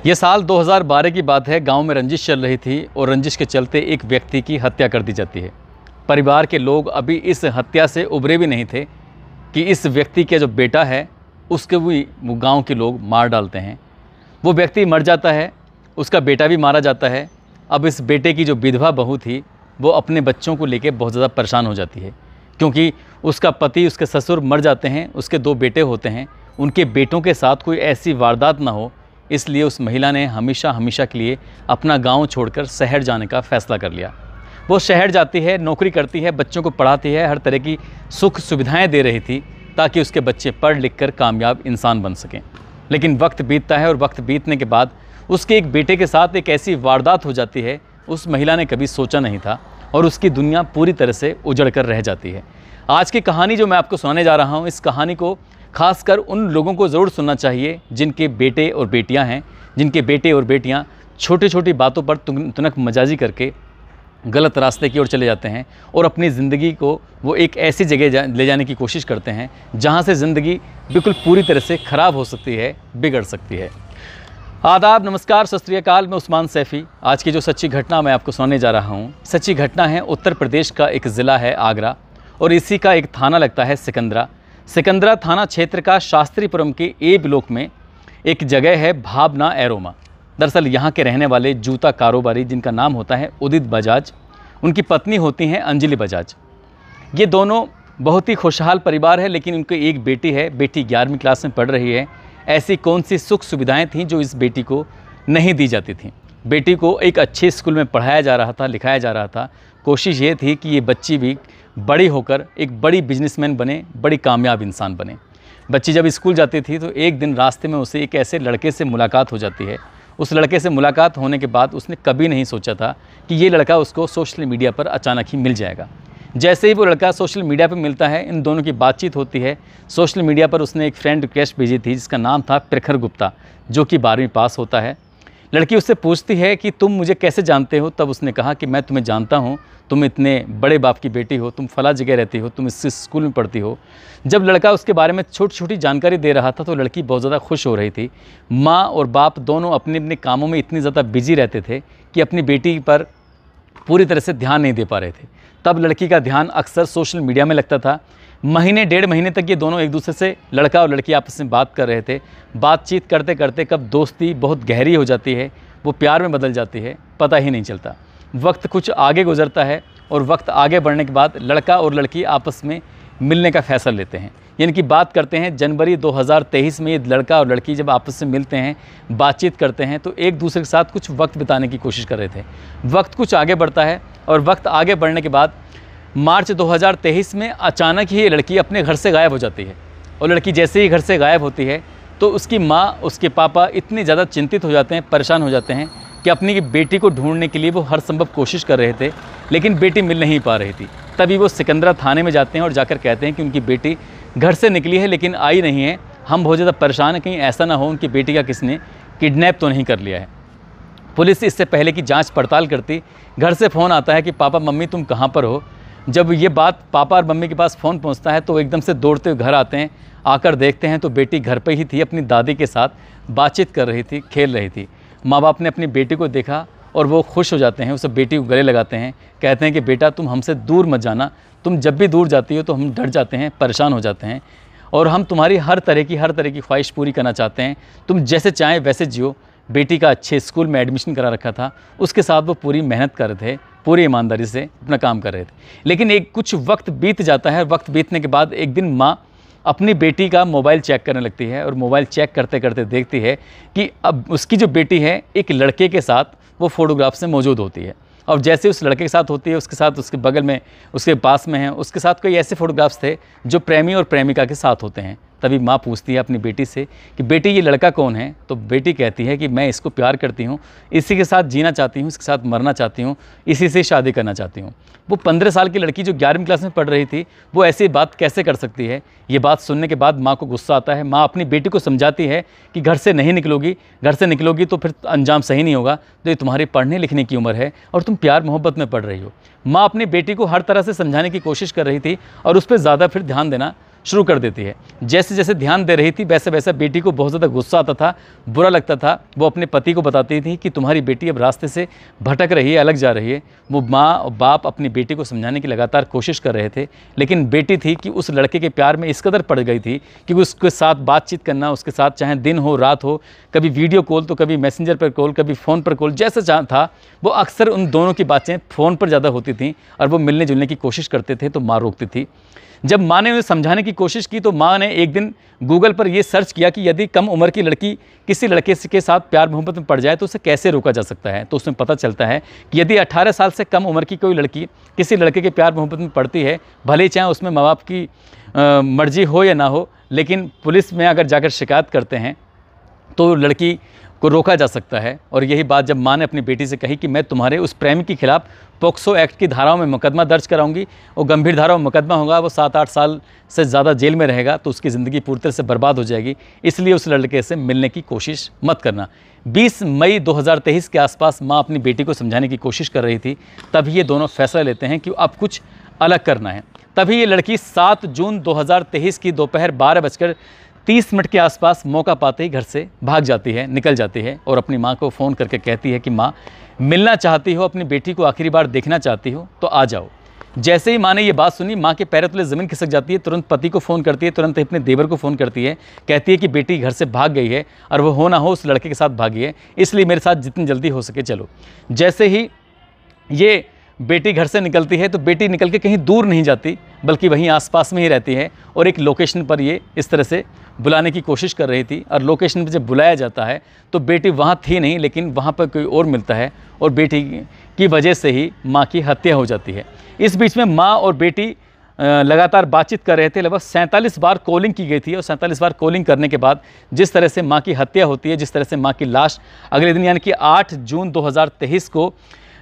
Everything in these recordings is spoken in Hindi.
ये साल 2012 की बात है। गांव में रंजिश चल रही थी और रंजिश के चलते एक व्यक्ति की हत्या कर दी जाती है। परिवार के लोग अभी इस हत्या से उभरे भी नहीं थे कि इस व्यक्ति के जो बेटा है उसके भी गांव के लोग मार डालते हैं। वो व्यक्ति मर जाता है, उसका बेटा भी मारा जाता है। अब इस बेटे की जो विधवा बहू थी वो अपने बच्चों को लेकर बहुत ज़्यादा परेशान हो जाती है, क्योंकि उसका पति, उसके ससुर मर जाते हैं, उसके 2 बेटे होते हैं। उनके बेटों के साथ कोई ऐसी वारदात ना हो, इसलिए उस महिला ने हमेशा के लिए अपना गांव छोड़कर शहर जाने का फ़ैसला कर लिया। वो शहर जाती है, नौकरी करती है, बच्चों को पढ़ाती है, हर तरह की सुख सुविधाएं दे रही थी ताकि उसके बच्चे पढ़ लिख कर कामयाब इंसान बन सकें। लेकिन वक्त बीतता है और वक्त बीतने के बाद उसके एक बेटे के साथ एक ऐसी वारदात हो जाती है उस महिला ने कभी सोचा नहीं था, और उसकी दुनिया पूरी तरह से उजड़ कर रह जाती है। आज की कहानी जो मैं आपको सुनाने जा रहा हूँ, इस कहानी को खासकर उन लोगों को ज़रूर सुनना चाहिए जिनके बेटे और बेटियां हैं, जिनके बेटे और बेटियां छोटी छोटी बातों पर तुनक मजाजी करके गलत रास्ते की ओर चले जाते हैं और अपनी ज़िंदगी को वो एक ऐसी जगह ले जाने की कोशिश करते हैं जहां से ज़िंदगी बिल्कुल पूरी तरह से ख़राब हो सकती है, बिगड़ सकती है। आदाब, नमस्कार, सत श्री अकाल। मैं उस्मान सैफ़ी। आज की जो सच्ची घटना मैं आपको सुनाने जा रहा हूँ, सच्ची घटना है उत्तर प्रदेश का एक ज़िला है आगरा, और इसी का एक थाना लगता है सिकंदरा थाना क्षेत्र का शास्त्रीपुरम के ए ब्लॉक में एक जगह है भावना एरोमा। दरअसल यहाँ के रहने वाले जूता कारोबारी जिनका नाम होता है उदित बजाज, उनकी पत्नी होती हैं अंजलि बजाज। ये दोनों बहुत ही खुशहाल परिवार है, लेकिन उनकी एक बेटी है। बेटी 11वीं क्लास में पढ़ रही है। ऐसी कौन सी सुख सुविधाएं थीं जो इस बेटी को नहीं दी जाती थीं। बेटी को एक अच्छे स्कूल में पढ़ाया जा रहा था, लिखाया जा रहा था। कोशिश ये थी कि ये बच्ची भी बड़ी होकर एक बड़ी बिजनेसमैन बने, बड़ी कामयाब इंसान बने। बच्ची जब स्कूल जाती थी तो एक दिन रास्ते में उसे एक ऐसे लड़के से मुलाकात हो जाती है। उस लड़के से मुलाकात होने के बाद उसने कभी नहीं सोचा था कि ये लड़का उसको सोशल मीडिया पर अचानक ही मिल जाएगा। जैसे ही वो लड़का सोशल मीडिया पर मिलता है, इन दोनों की बातचीत होती है। सोशल मीडिया पर उसने एक फ्रेंड रिक्वेस्ट भेजी थी जिसका नाम था प्रखर गुप्ता, जो कि 12वीं पास होता है। लड़की उससे पूछती है कि तुम मुझे कैसे जानते हो। तब उसने कहा कि मैं तुम्हें जानता हूँ, तुम इतने बड़े बाप की बेटी हो, तुम फला जगह रहती हो, तुम इस स्कूल में पढ़ती हो। जब लड़का उसके बारे में छोटी छोटी जानकारी दे रहा था तो लड़की बहुत ज़्यादा खुश हो रही थी। माँ और बाप दोनों अपने अपने कामों में इतनी ज़्यादा बिजी रहते थे कि अपनी बेटी पर पूरी तरह से ध्यान नहीं दे पा रहे थे। तब लड़की का ध्यान अक्सर सोशल मीडिया में लगता था। महीने 1.5 महीने तक ये दोनों एक दूसरे से, लड़का और लड़की, आपस में बात कर रहे थे। बातचीत करते करते कब दोस्ती बहुत गहरी हो जाती है, वो प्यार में बदल जाती है, पता ही नहीं चलता। वक्त कुछ आगे गुजरता है और वक्त आगे बढ़ने के बाद लड़का और लड़की आपस में मिलने का फैसला लेते हैं, यानी कि बात करते हैं। जनवरी 2023 में ये लड़का और लड़की जब आपस में मिलते हैं, बातचीत करते हैं, तो एक दूसरे के साथ कुछ वक्त बिताने की कोशिश कर रहे थे। वक्त कुछ आगे बढ़ता है और वक्त आगे बढ़ने के बाद मार्च 2023 में अचानक ही ये लड़की अपने घर से गायब हो जाती है। और लड़की जैसे ही घर से गायब होती है तो उसकी माँ, उसके पापा इतने ज़्यादा चिंतित हो जाते हैं, परेशान हो जाते हैं कि अपनी बेटी को ढूंढने के लिए वो हर संभव कोशिश कर रहे थे, लेकिन बेटी मिल नहीं पा रही थी। तभी वो सिकंदरा थाने में जाते हैं और जाकर कहते हैं कि उनकी बेटी घर से निकली है लेकिन आई नहीं है, हम बहुत ज़्यादा परेशान हैं, कहीं ऐसा ना हो उनकी बेटी का किसने किडनैप तो नहीं कर लिया है। पुलिस इससे पहले कि जाँच पड़ताल करती, घर से फ़ोन आता है कि पापा मम्मी तुम कहाँ पर हो। जब ये बात पापा और मम्मी के पास फ़ोन पहुंचता है तो वो एकदम से दौड़ते हुए घर आते हैं। आकर देखते हैं तो बेटी घर पे ही थी, अपनी दादी के साथ बातचीत कर रही थी, खेल रही थी। माँ बाप ने अपनी बेटी को देखा और वो खुश हो जाते हैं, उसे बेटी को गले लगाते हैं, कहते हैं कि बेटा तुम हमसे दूर मत जाना, तुम जब भी दूर जाती हो तो हम डर जाते हैं, परेशान हो जाते हैं, और हम तुम्हारी हर तरह की ख्वाहिश पूरी करना चाहते हैं, तुम जैसे चाहें वैसे जियो। बेटी का अच्छे स्कूल में एडमिशन करा रखा था, उसके साथ वो पूरी मेहनत कर रहे थे, पूरी ईमानदारी से अपना काम कर रहे थे। लेकिन एक कुछ वक्त बीत जाता है। वक्त बीतने के बाद एक दिन माँ अपनी बेटी का मोबाइल चेक करने लगती है और मोबाइल चेक करते करते देखती है कि अब उसकी जो बेटी है एक लड़के के साथ वो फ़ोटोग्राफ से मौजूद होती है। और जैसे उस लड़के के साथ होती है, उसके साथ उसके बगल में, उसके पास में है, उसके साथ कोई ऐसे फ़ोटोग्राफ्स थे जो प्रेमी और प्रेमिका के साथ होते हैं। तभी माँ पूछती है अपनी बेटी से कि बेटी ये लड़का कौन है। तो बेटी कहती है कि मैं इसको प्यार करती हूँ, इसी के साथ जीना चाहती हूँ, इसके साथ मरना चाहती हूँ, इसी से शादी करना चाहती हूँ। वो 15 साल की लड़की जो 11वीं क्लास में पढ़ रही थी, वो ऐसी बात कैसे कर सकती है। ये बात सुनने के बाद माँ को गुस्सा आता है। माँ अपनी बेटी को समझाती है कि घर से नहीं निकलोगी, घर से निकलोगी तो फिर अंजाम सही नहीं होगा, तो ये तुम्हारी पढ़ने लिखने की उम्र है और तुम प्यार मोहब्बत में पढ़ रही हो। माँ अपनी बेटी को हर तरह से समझाने की कोशिश कर रही थी और उस पर ज़्यादा फिर ध्यान देना शुरू कर देती है। जैसे जैसे ध्यान दे रही थी वैसे वैसे बेटी को बहुत ज़्यादा गुस्सा आता था, बुरा लगता था। वो अपने पति को बताती थी कि तुम्हारी बेटी अब रास्ते से भटक रही है, अलग जा रही है। वो माँ और बाप अपनी बेटी को समझाने की लगातार कोशिश कर रहे थे, लेकिन बेटी थी कि उस लड़के के प्यार में इस कदर पड़ गई थी कि उसके साथ बातचीत करना, उसके साथ चाहे दिन हो रात हो, कभी वीडियो कॉल तो कभी मैसेंजर पर कॉल, कभी फ़ोन पर कॉल, जैसा था वो अक्सर उन दोनों की बातें फ़ोन पर ज़्यादा होती थी और वो मिलने जुलने की कोशिश करते थे तो माँ रोकती थी। जब माँ ने उन्हें समझाने की कोशिश की तो माँ ने एक दिन गूगल पर यह सर्च किया कि यदि कम उम्र की लड़की किसी लड़के के साथ प्यार मोहब्बत में पड़ जाए तो उसे कैसे रोका जा सकता है। तो उसमें पता चलता है कि यदि 18 साल से कम उम्र की कोई लड़की किसी लड़के के प्यार मोहब्बत में पड़ती है, भले ही चाहे उसमें माँ बाप की मर्जी हो या ना हो, लेकिन पुलिस में अगर जाकर शिकायत करते हैं तो लड़की को रोका जा सकता है। और यही बात जब माँ ने अपनी बेटी से कही कि मैं तुम्हारे उस प्रेमी के खिलाफ पोक्सो एक्ट की धाराओं में मुकदमा दर्ज कराऊंगी, वो गंभीर धाराओं में मुकदमा होगा, वो 7-8 साल से ज़्यादा जेल में रहेगा, तो उसकी ज़िंदगी पूरी तरह से बर्बाद हो जाएगी, इसलिए उस लड़के से मिलने की कोशिश मत करना। 20 मई 2023 के आसपास माँ अपनी बेटी को समझाने की कोशिश कर रही थी। तभी ये दोनों फैसला लेते हैं कि अब कुछ अलग करना है। तभी ये लड़की 7 जून 2023 की दोपहर 12:30 के आसपास मौका पाते ही घर से भाग जाती है, निकल जाती है और अपनी माँ को फ़ोन करके कहती है कि माँ, मिलना चाहती हो, अपनी बेटी को आखिरी बार देखना चाहती हो तो आ जाओ। जैसे ही माँ ने ये बात सुनी, माँ के पैरों तले ज़मीन खिसक जाती है, तुरंत पति को फ़ोन करती है, तुरंत अपने देवर को फ़ोन करती है, कहती है कि बेटी घर से भाग गई है और वो हो ना हो उस लड़के के साथ भागी है, इसलिए मेरे साथ जितनी जल्दी हो सके चलो। जैसे ही ये बेटी घर से निकलती है तो बेटी निकल के कहीं दूर नहीं जाती, बल्कि वहीं आसपास में ही रहती है और एक लोकेशन पर ये इस तरह से बुलाने की कोशिश कर रही थी। और लोकेशन पर जब बुलाया जाता है तो बेटी वहाँ थी नहीं, लेकिन वहाँ पर कोई और मिलता है और बेटी की वजह से ही माँ की हत्या हो जाती है। इस बीच में माँ और बेटी लगातार बातचीत कर रहे थे। लगभग 47 बार कॉलिंग की गई थी और 47 बार कॉलिंग करने के बाद जिस तरह से माँ की हत्या होती है, जिस तरह से माँ की लाश अगले दिन यानी कि 8 जून 2023 को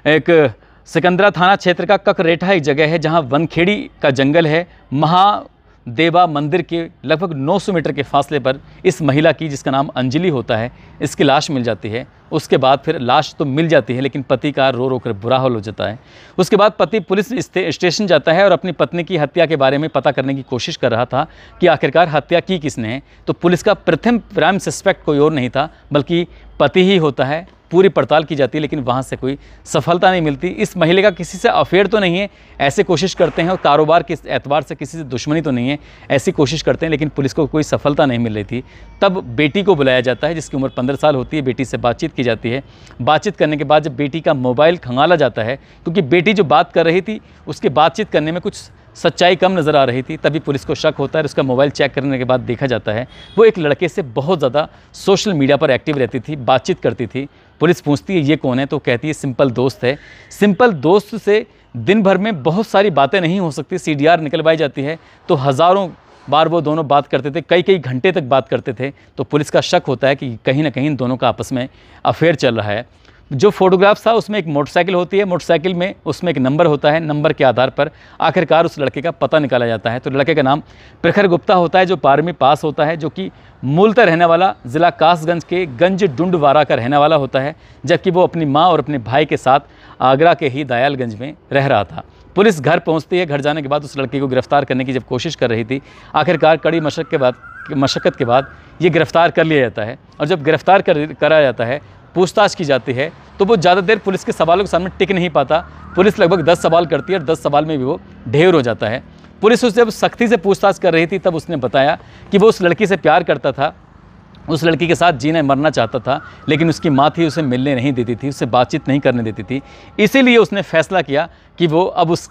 एक सिकंदरा थाना क्षेत्र का ककरेठा एक जगह है जहां वनखेड़ी का जंगल है, महादेवा मंदिर के लगभग 900 मीटर के फासले पर इस महिला की, जिसका नाम अंजलि होता है, इसकी लाश मिल जाती है। उसके बाद फिर लाश तो मिल जाती है, लेकिन पति का रो रो कर बुरा हाल हो जाता है। उसके बाद पति पुलिस स्टेशन जाता है और अपनी पत्नी की हत्या के बारे में पता करने की कोशिश कर रहा था कि आखिरकार हत्या की किसने है। तो पुलिस का प्रथम प्राइम सस्पेक्ट कोई और नहीं था बल्कि पति ही होता है। पूरी पड़ताल की जाती है लेकिन वहाँ से कोई सफलता नहीं मिलती। इस महिला का किसी से अफेयर तो नहीं है, ऐसे कोशिश करते हैं, और कारोबार के एतबार से किसी से दुश्मनी तो नहीं है, ऐसी कोशिश करते हैं, लेकिन पुलिस को कोई सफलता नहीं मिल रही थी। तब बेटी को बुलाया जाता है जिसकी उम्र 15 साल होती है। बेटी से बातचीत की जाती है। बातचीत करने के बाद जब बेटी का मोबाइल खंगाला जाता है, क्योंकि बेटी जो बात कर रही थी उसके बातचीत करने में कुछ सच्चाई कम नज़र आ रही थी, तभी पुलिस को शक होता है। उसका मोबाइल चेक करने के बाद देखा जाता है वो एक लड़के से बहुत ज़्यादा सोशल मीडिया पर एक्टिव रहती थी, बातचीत करती थी। पुलिस पूछती है ये कौन है, तो कहती है सिंपल दोस्त है। सिंपल दोस्त से दिन भर में बहुत सारी बातें नहीं हो सकती, CDR निकलवाई जाती है, तो हज़ारों बार वो दोनों बात करते थे, कई कई घंटे तक बात करते थे। तो पुलिस का शक होता है कि कहीं ना कहीं इन दोनों का आपस में अफेयर चल रहा है। जो फोटोग्राफ्स था उसमें एक मोटरसाइकिल होती है, मोटरसाइकिल में उसमें एक नंबर होता है, नंबर के आधार पर आखिरकार उस लड़के का पता निकाला जाता है। तो लड़के का नाम प्रखर गुप्ता होता है, जो 12वीं पास होता है, जो कि मूलतः रहने वाला ज़िला कासगंज के गंज डुंडवारा का रहने वाला होता है, जबकि वो अपनी माँ और अपने भाई के साथ आगरा के ही दयालगंज में रह रहा था। पुलिस घर पहुँचती है। घर जाने के बाद उस लड़के को गिरफ्तार करने की जब कोशिश कर रही थी, आखिरकार कड़ी मशक्क़त के बाद ये गिरफ्तार कर लिया जाता है। और जब गिरफ्तार करा जाता है, पूछताछ की जाती है, तो वो ज़्यादा देर पुलिस के सवालों के सामने टिक नहीं पाता। पुलिस लगभग 10 सवाल करती है और 10 सवाल में भी वो ढेर हो जाता है। पुलिस उससे जब सख्ती से पूछताछ कर रही थी तब उसने बताया कि वो उस लड़की से प्यार करता था, उस लड़की के साथ जीना मरना चाहता था, लेकिन उसकी माँ थी उसे मिलने नहीं देती थी, उससे बातचीत नहीं करने देती थी। इसीलिए उसने फैसला किया कि वो अब उस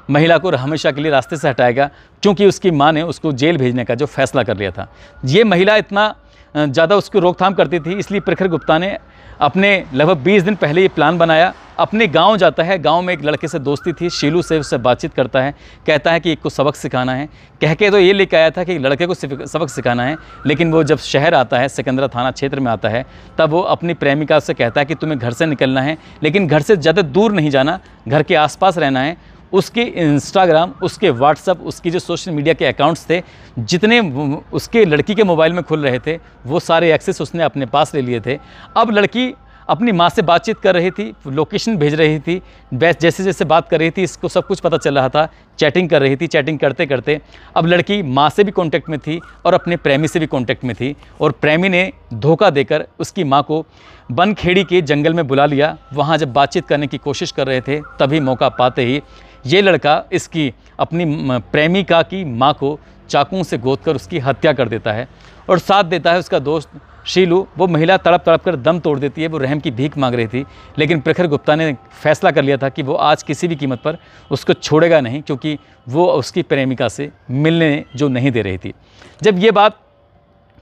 महिला को हमेशा के लिए रास्ते से हटाएगा, क्योंकि उसकी माँ ने उसको जेल भेजने का जो फैसला कर लिया था। ये महिला इतना ज़्यादा उसकी रोकथाम करती थी, इसलिए प्रखर गुप्ता ने अपने लगभग 20 दिन पहले ये प्लान बनाया। अपने गांव जाता है, गांव में एक लड़के से दोस्ती थी, शीलू से, उससे बातचीत करता है, कहता है कि एक को सबक सिखाना है। कह के तो ये लेके आया था कि लड़के को सबक सिखाना है, लेकिन वो जब शहर आता है, सिकंदरा थाना क्षेत्र में आता है, तब वो अपनी प्रेमिका से कहता है कि तुम्हें घर से निकलना है, लेकिन घर से ज़्यादा दूर नहीं जाना, घर के आसपास रहना है। उसके इंस्टाग्राम, उसके व्हाट्सअप, उसकी जो सोशल मीडिया के अकाउंट्स थे, जितने उसके लड़की के मोबाइल में खुल रहे थे, वो सारे एक्सेस उसने अपने पास ले लिए थे। अब लड़की अपनी माँ से बातचीत कर रही थी, लोकेशन भेज रही थी, जैसे जैसे बात कर रही थी इसको सब कुछ पता चल रहा था, चैटिंग कर रही थी। चैटिंग करते करते अब लड़की माँ से भी कांटेक्ट में थी और अपने प्रेमी से भी कांटेक्ट में थी, और प्रेमी ने धोखा देकर उसकी माँ को बनखेड़ी के जंगल में बुला लिया। वहाँ जब बातचीत करने की कोशिश कर रहे थे, तभी मौका पाते ही ये लड़का इसकी अपनी प्रेमिका की माँ को चाकुओं से गोदकर उसकी हत्या कर देता है, और साथ देता है उसका दोस्त शीलू। वो महिला तड़प तड़प कर दम तोड़ देती है, वो रहम की भीख मांग रही थी, लेकिन प्रखर गुप्ता ने फैसला कर लिया था कि वो आज किसी भी कीमत पर उसको छोड़ेगा नहीं, क्योंकि वो उसकी प्रेमिका से मिलने जो नहीं दे रही थी। जब ये बात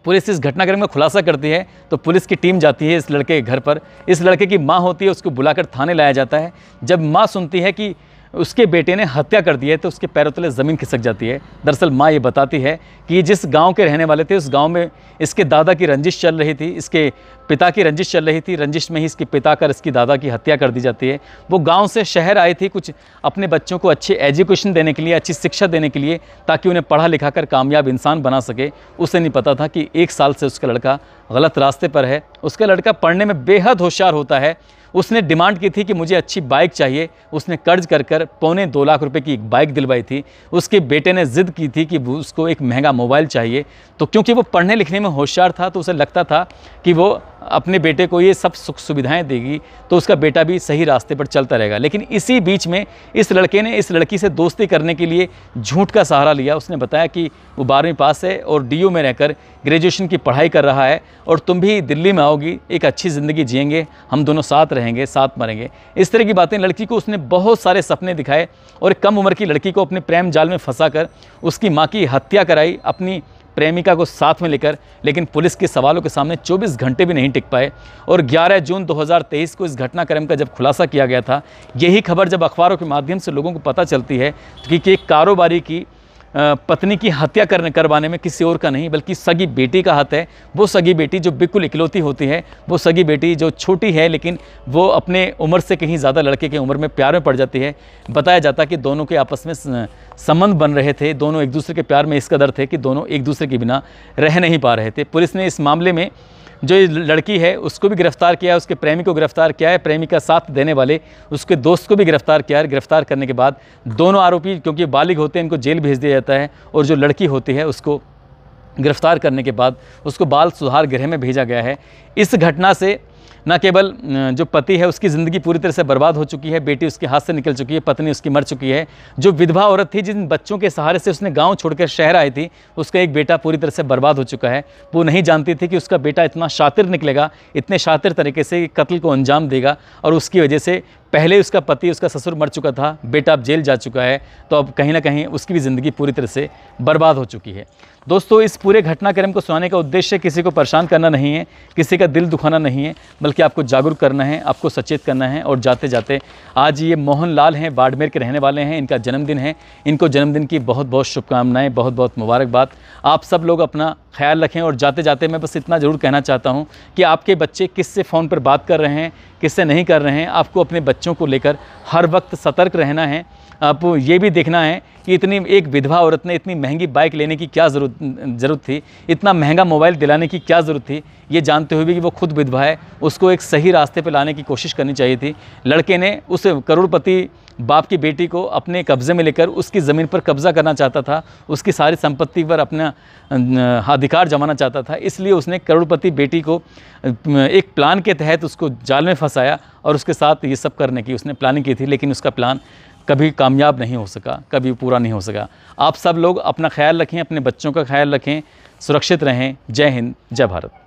पुलिस इस घटनाक्रम का खुलासा करती है तो पुलिस की टीम जाती है इस लड़के के घर पर। इस लड़के की माँ होती है, उसको बुलाकर थाने लाया जाता है। जब माँ सुनती है कि उसके बेटे ने हत्या कर दी है तो उसके पैरों तले ज़मीन खिसक जाती है। दरअसल माँ ये बताती है कि जिस गांव के रहने वाले थे, उस गांव में इसके दादा की रंजिश चल रही थी, इसके पिता की रंजिश चल रही थी। रंजिश में ही इसके पिता का, इसकी दादा की हत्या कर दी जाती है। वो गांव से शहर आई थी कुछ अपने बच्चों को अच्छी एजुकेशन देने के लिए, अच्छी शिक्षा देने के लिए, ताकि उन्हें पढ़ा लिखा कर कामयाब इंसान बना सके। उसे नहीं पता था कि 1 साल से उसका लड़का गलत रास्ते पर है। उसका लड़का पढ़ने में बेहद होशियार होता है। उसने डिमांड की थी कि मुझे अच्छी बाइक चाहिए। उसने कर्ज कर कर 2.25 लाख रुपए की एक बाइक दिलवाई थी। उसके बेटे ने जिद की थी कि उसको एक महंगा मोबाइल चाहिए। तो क्योंकि वो पढ़ने लिखने में होशियार था, तो उसे लगता था कि वो अपने बेटे को ये सब सुख सुविधाएं देगी तो उसका बेटा भी सही रास्ते पर चलता रहेगा। लेकिन इसी बीच में इस लड़के ने इस लड़की से दोस्ती करने के लिए झूठ का सहारा लिया। उसने बताया कि वो 12वीं पास है और DU में रहकर ग्रेजुएशन की पढ़ाई कर रहा है, और तुम भी दिल्ली में आओगी, एक अच्छी ज़िंदगी जिएंगे, हम दोनों साथ रहेंगे, साथ मरेंगे। इस तरह की बातें लड़की को उसने बहुत सारे सपने दिखाए, और कम उम्र की लड़की को अपने प्रेम जाल में फंसाकर उसकी माँ की हत्या कराई, अपनी प्रेमिका को साथ में लेकर। लेकिन पुलिस के सवालों के सामने 24 घंटे भी नहीं टिक पाए, और 11 जून 2023 को इस घटनाक्रम का जब खुलासा किया गया था, यही खबर जब अखबारों के माध्यम से लोगों को पता चलती है कि एक कारोबारी की पत्नी की हत्या करवाने में किसी और का नहीं बल्कि सगी बेटी का हाथ है। वो सगी बेटी जो बिल्कुल इकलौती होती है, वो सगी बेटी जो छोटी है लेकिन वो अपने उम्र से कहीं ज़्यादा लड़के की उम्र में प्यार में पड़ जाती है। बताया जाता कि दोनों के आपस में संबंध बन रहे थे, दोनों एक दूसरे के प्यार में इस कदर थे कि दोनों एक दूसरे के बिना रह नहीं पा रहे थे। पुलिस ने इस मामले में जो ये लड़की है उसको भी गिरफ्तार किया है, उसके प्रेमी को गिरफ्तार किया है, प्रेमी का साथ देने वाले उसके दोस्त को भी गिरफ्तार किया है। गिरफ्तार करने के बाद दोनों आरोपी, क्योंकि बालिग होते हैं, इनको जेल भेज दिया जाता है, और जो लड़की होती है उसको गिरफ्तार करने के बाद उसको बाल सुधार गृह में भेजा गया है। इस घटना से न केवल जो पति है उसकी ज़िंदगी पूरी तरह से बर्बाद हो चुकी है, बेटी उसके हाथ से निकल चुकी है, पत्नी उसकी मर चुकी है। जो विधवा औरत थी, जिन बच्चों के सहारे से उसने गांव छोड़कर शहर आई थी, उसका एक बेटा पूरी तरह से बर्बाद हो चुका है। वो नहीं जानती थी कि उसका बेटा इतना शातिर निकलेगा, इतने शातिर तरीके से कत्ल को अंजाम देगा, और उसकी वजह से पहले उसका पति, उसका ससुर मर चुका था, बेटा अब जेल जा चुका है, तो अब कहीं ना कहीं उसकी भी ज़िंदगी पूरी तरह से बर्बाद हो चुकी है। दोस्तों, इस पूरे घटनाक्रम को सुनाने का उद्देश्य किसी को परेशान करना नहीं है, किसी का दिल दुखाना नहीं है, बल्कि आपको जागरूक करना है, आपको सचेत करना है। और जाते जाते आज ये मोहन लाल हैं, बाड़मेर के रहने वाले हैं, इनका जन्मदिन है। इनको जन्मदिन की बहुत बहुत शुभकामनाएं, बहुत बहुत मुबारकबाद। आप सब लोग अपना ख्याल रखें। और जाते जाते मैं बस इतना ज़रूर कहना चाहता हूँ कि आपके बच्चे किससे फ़ोन पर बात कर रहे हैं, किससे नहीं कर रहे हैं, आपको अपने बच्चों को लेकर हर वक्त सतर्क रहना है। आपको ये भी देखना है कि इतनी एक विधवा औरत ने इतनी महंगी बाइक लेने की क्या ज़रूरत थी, इतना महंगा मोबाइल दिलाने की क्या ज़रूरत थी, ये जानते हुए भी कि वो खुद विधवा है, उसको एक सही रास्ते पर लाने की कोशिश करनी चाहिए थी। लड़के ने उस करोड़पति बाप की बेटी को अपने कब्ज़े में लेकर उसकी ज़मीन पर कब्ज़ा करना चाहता था, उसकी सारी संपत्ति पर अपना अधिकार जमाना चाहता था। इसलिए उसने करोड़पति बेटी को एक प्लान के तहत उसको जाल में फंसाया और उसके साथ ये सब करने की उसने प्लानिंग की थी। लेकिन उसका प्लान कभी कामयाब नहीं हो सका, कभी पूरा नहीं हो सका। आप सब लोग अपना ख्याल रखें, अपने बच्चों का ख्याल रखें, सुरक्षित रहें। जय हिंद, जय भारत।